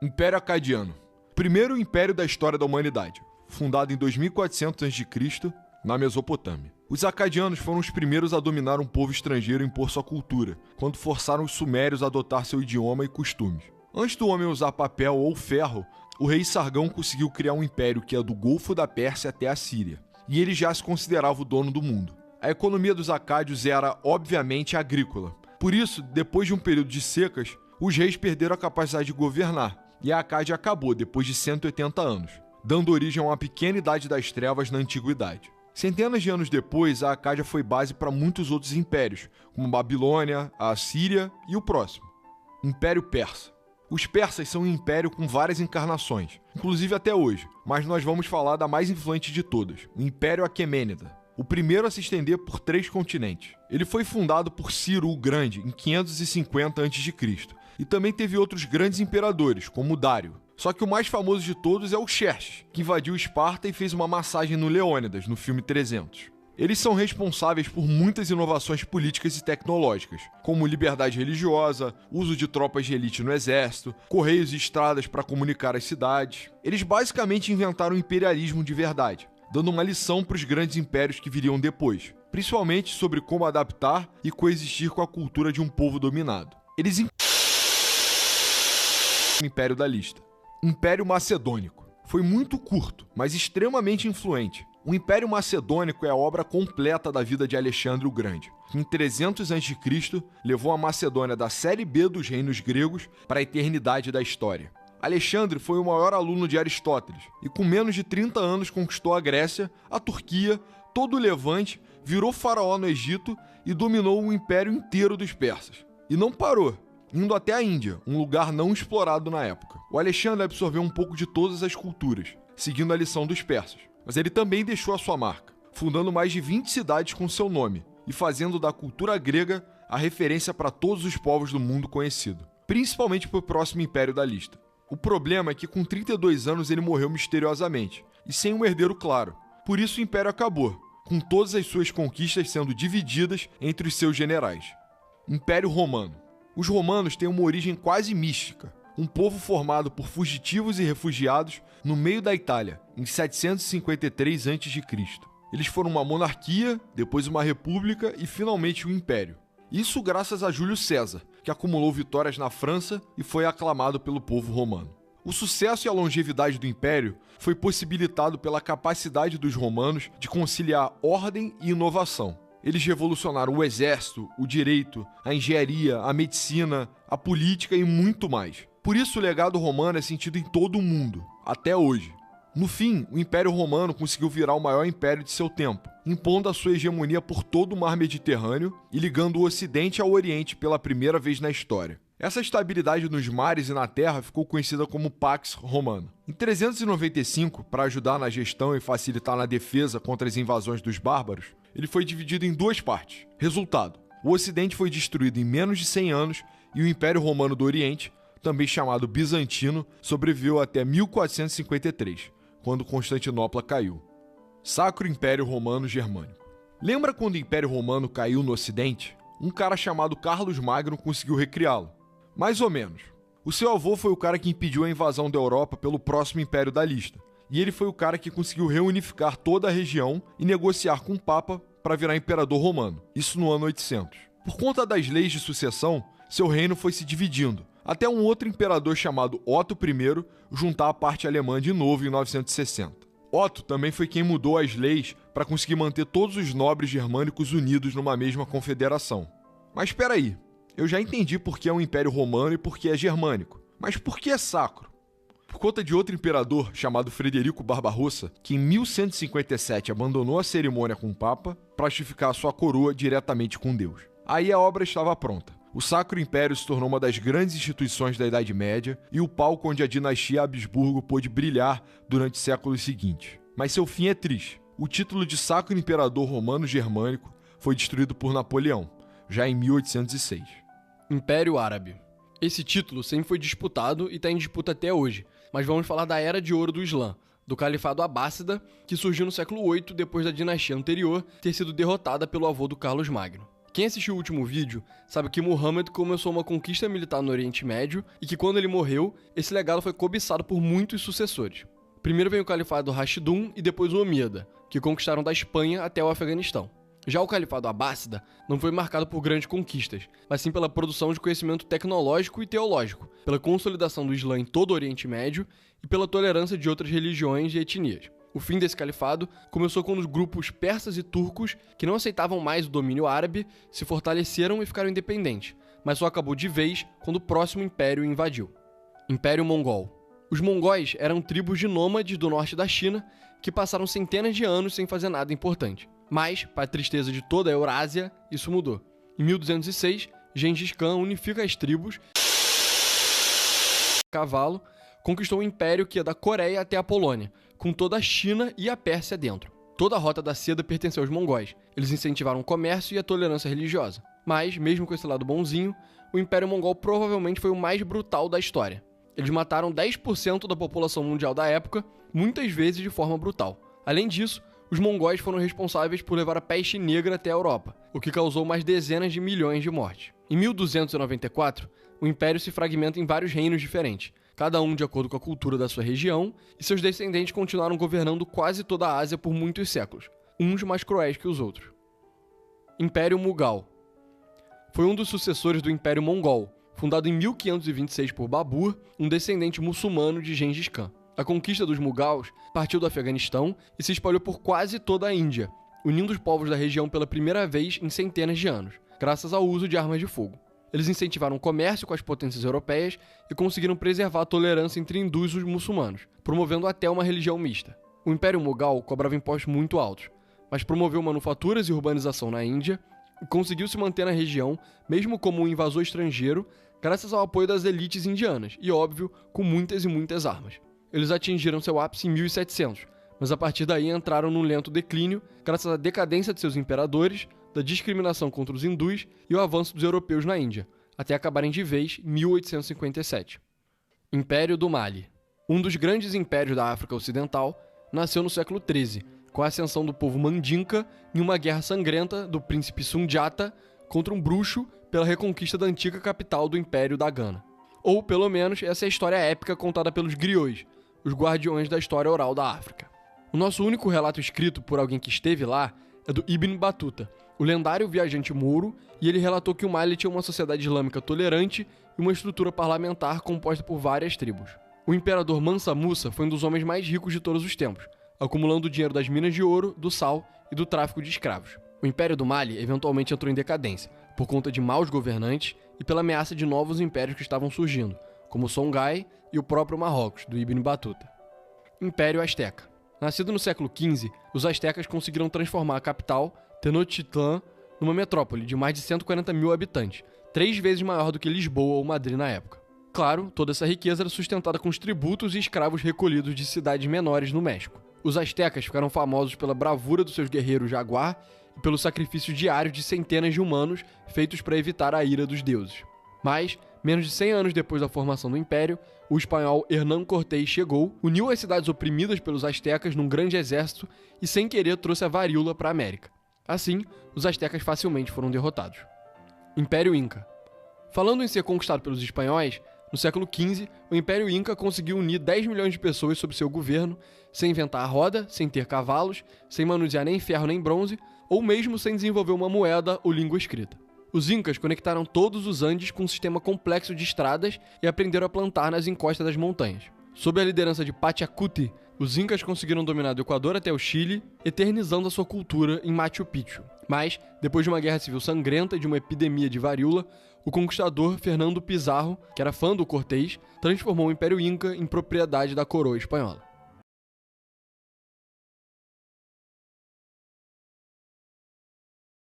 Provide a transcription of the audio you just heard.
Império Acadiano. Primeiro império da história da humanidade. Fundado em 2400 a.C., na Mesopotâmia. Os acadianos foram os primeiros a dominar um povo estrangeiro e impor sua cultura, quando forçaram os sumérios a adotar seu idioma e costumes. Antes do homem usar papel ou ferro, o rei Sargão conseguiu criar um império que ia do Golfo da Pérsia até a Síria, e ele já se considerava o dono do mundo. A economia dos acádios era, obviamente, agrícola. Por isso, depois de um período de secas, os reis perderam a capacidade de governar, e a Acádia acabou depois de 180 anos, dando origem a uma pequena idade das trevas na antiguidade. Centenas de anos depois, a Acádia foi base para muitos outros impérios, como a Babilônia, a Assíria e o próximo. Império Persa. Os persas são um império com várias encarnações, inclusive até hoje, mas nós vamos falar da mais influente de todas, o Império Aquemênida, o primeiro a se estender por 3 continentes. Ele foi fundado por Ciro o Grande em 550 a.C., e também teve outros grandes imperadores, como Dário. Só que o mais famoso de todos é o Xerxes, que invadiu Esparta e fez uma massagem no Leônidas, no filme 300. Eles são responsáveis por muitas inovações políticas e tecnológicas, como liberdade religiosa, uso de tropas de elite no exército, correios e estradas para comunicar as cidades. Eles basicamente inventaram o imperialismo de verdade, dando uma lição para os grandes impérios que viriam depois, principalmente sobre como adaptar e coexistir com a cultura de um povo dominado. Eles o Império da Lista. Império Macedônico. Foi muito curto, mas extremamente influente. O Império Macedônico é a obra completa da vida de Alexandre o Grande, que em 300 a.C. levou a Macedônia da série B dos reinos gregos para a eternidade da história. Alexandre foi o maior aluno de Aristóteles e com menos de 30 anos conquistou a Grécia, a Turquia, todo o Levante, virou faraó no Egito e dominou o império inteiro dos persas. E não parou, indo até a Índia, um lugar não explorado na época. O Alexandre absorveu um pouco de todas as culturas, seguindo a lição dos persas. Mas ele também deixou a sua marca, fundando mais de 20 cidades com seu nome e fazendo da cultura grega a referência para todos os povos do mundo conhecido, principalmente para o próximo império da lista. O problema é que com 32 anos ele morreu misteriosamente, e sem um herdeiro claro. Por isso o império acabou, com todas as suas conquistas sendo divididas entre os seus generais. Império Romano. Os romanos têm uma origem quase mística, um povo formado por fugitivos e refugiados no meio da Itália, em 753 a.C. Eles foram uma monarquia, depois uma república e finalmente um império. Isso graças a Júlio César, que acumulou vitórias na França e foi aclamado pelo povo romano. O sucesso e a longevidade do império foi possibilitado pela capacidade dos romanos de conciliar ordem e inovação. Eles revolucionaram o exército, o direito, a engenharia, a medicina, a política e muito mais. Por isso o legado romano é sentido em todo o mundo, até hoje. No fim, o Império Romano conseguiu virar o maior império de seu tempo, impondo a sua hegemonia por todo o mar Mediterrâneo e ligando o Ocidente ao Oriente pela primeira vez na história. Essa estabilidade nos mares e na terra ficou conhecida como Pax Romana. Em 395, para ajudar na gestão e facilitar na defesa contra as invasões dos bárbaros, ele foi dividido em 2 partes. Resultado: o Ocidente foi destruído em menos de 100 anos e o Império Romano do Oriente, também chamado Bizantino, sobreviveu até 1453, quando Constantinopla caiu. Sacro Império Romano Germânico. Lembra quando o Império Romano caiu no Ocidente? Um cara chamado Carlos Magno conseguiu recriá-lo. Mais ou menos. O seu avô foi o cara que impediu a invasão da Europa pelo próximo império da lista, e ele foi o cara que conseguiu reunificar toda a região e negociar com o Papa para virar imperador romano, isso no ano 800. Por conta das leis de sucessão, seu reino foi se dividindo, até um outro imperador chamado Otto I juntar a parte alemã de novo em 960. Otto também foi quem mudou as leis para conseguir manter todos os nobres germânicos unidos numa mesma confederação. Mas espera aí, eu já entendi por que é um império romano e por que é germânico. Mas por que é sacro? Por conta de outro imperador chamado Frederico Barbarossa, que em 1157 abandonou a cerimônia com o Papa para justificar sua coroa diretamente com Deus. Aí a obra estava pronta. O Sacro Império se tornou uma das grandes instituições da Idade Média e o palco onde a dinastia Habsburgo pôde brilhar durante os séculos seguintes. Mas seu fim é triste. O título de Sacro Imperador Romano Germânico foi destruído por Napoleão, já em 1806. Império Árabe. Esse título sempre foi disputado e está em disputa até hoje, mas vamos falar da Era de Ouro do Islã, do Califado Abássida, que surgiu no século VIII depois da dinastia anterior ter sido derrotada pelo avô do Carlos Magno. Quem assistiu o último vídeo sabe que Muhammad começou uma conquista militar no Oriente Médio e que quando ele morreu, esse legado foi cobiçado por muitos sucessores. Primeiro veio o califado Rashidun e depois o Omíada, que conquistaram da Espanha até o Afeganistão. Já o califado Abássida não foi marcado por grandes conquistas, mas sim pela produção de conhecimento tecnológico e teológico, pela consolidação do Islã em todo o Oriente Médio e pela tolerância de outras religiões e etnias. O fim desse califado começou quando os grupos persas e turcos, que não aceitavam mais o domínio árabe, se fortaleceram e ficaram independentes, mas só acabou de vez quando o próximo império invadiu. Império Mongol. Os mongóis eram tribos de nômades do norte da China que passaram centenas de anos sem fazer nada importante. Mas, para a tristeza de toda a Eurásia, isso mudou. Em 1206, Gengis Khan unifica as tribos, cavalo, conquistou um império que ia da Coreia até a Polônia, com toda a China e a Pérsia dentro. Toda a Rota da Seda pertenceu aos mongóis. Eles incentivaram o comércio e a tolerância religiosa. Mas, mesmo com esse lado bonzinho, o Império Mongol provavelmente foi o mais brutal da história. Eles mataram 10% da população mundial da época, muitas vezes de forma brutal. Além disso, os mongóis foram responsáveis por levar a peste negra até a Europa, o que causou mais dezenas de milhões de mortes. Em 1294, o império se fragmenta em vários reinos diferentes, cada um de acordo com a cultura da sua região, e seus descendentes continuaram governando quase toda a Ásia por muitos séculos, uns mais cruéis que os outros. Império Mughal. Foi um dos sucessores do Império Mongol, fundado em 1526 por Babur, um descendente muçulmano de Gengis Khan. A conquista dos Mughals partiu do Afeganistão e se espalhou por quase toda a Índia, unindo os povos da região pela primeira vez em centenas de anos, graças ao uso de armas de fogo. Eles incentivaram o comércio com as potências europeias e conseguiram preservar a tolerância entre hindus e os muçulmanos, promovendo até uma religião mista. O Império Mughal cobrava impostos muito altos, mas promoveu manufaturas e urbanização na Índia e conseguiu se manter na região, mesmo como um invasor estrangeiro, graças ao apoio das elites indianas e, óbvio, com muitas e muitas armas. Eles atingiram seu ápice em 1700, mas a partir daí entraram num lento declínio graças à decadência de seus imperadores, da discriminação contra os hindus e o avanço dos europeus na Índia, até acabarem de vez em 1857. Império do Mali. Um dos grandes impérios da África Ocidental, nasceu no século XIII, com a ascensão do povo Mandinka em uma guerra sangrenta do príncipe Sundiata contra um bruxo pela reconquista da antiga capital do Império da Gana. Ou, pelo menos, essa é a história épica contada pelos griots, os guardiões da história oral da África. O nosso único relato escrito por alguém que esteve lá é do Ibn Battuta, o lendário viajante mouro, e ele relatou que o Mali tinha uma sociedade islâmica tolerante e uma estrutura parlamentar composta por várias tribos. O imperador Mansa Musa foi um dos homens mais ricos de todos os tempos, acumulando o dinheiro das minas de ouro, do sal e do tráfico de escravos. O Império do Mali eventualmente entrou em decadência, por conta de maus governantes e pela ameaça de novos impérios que estavam surgindo, como o Songhai e o próprio Marrocos, do Ibn Battuta. Império Azteca. Nascido no século XV, os astecas conseguiram transformar a capital, Tenochtitlan, numa metrópole de mais de 140 mil habitantes, 3 vezes maior do que Lisboa ou Madrid na época. Claro, toda essa riqueza era sustentada com os tributos e escravos recolhidos de cidades menores no México. Os astecas ficaram famosos pela bravura dos seus guerreiros jaguar e pelos sacrifícios diários de centenas de humanos feitos para evitar a ira dos deuses. Mas, menos de 100 anos depois da formação do Império, o espanhol Hernán Cortés chegou, uniu as cidades oprimidas pelos astecas num grande exército e, sem querer, trouxe a varíola para a América. Assim, os astecas facilmente foram derrotados. Império Inca. Falando em ser conquistado pelos espanhóis, no século XV, o Império Inca conseguiu unir 10 milhões de pessoas sob seu governo, sem inventar a roda, sem ter cavalos, sem manusear nem ferro nem bronze, ou mesmo sem desenvolver uma moeda ou língua escrita. Os Incas conectaram todos os Andes com um sistema complexo de estradas e aprenderam a plantar nas encostas das montanhas. Sob a liderança de Pachacuti, os Incas conseguiram dominar do Equador até o Chile, eternizando a sua cultura em Machu Picchu. Mas, depois de uma guerra civil sangrenta e de uma epidemia de varíola, o conquistador Fernando Pizarro, que era fã do Cortés, transformou o Império Inca em propriedade da coroa espanhola.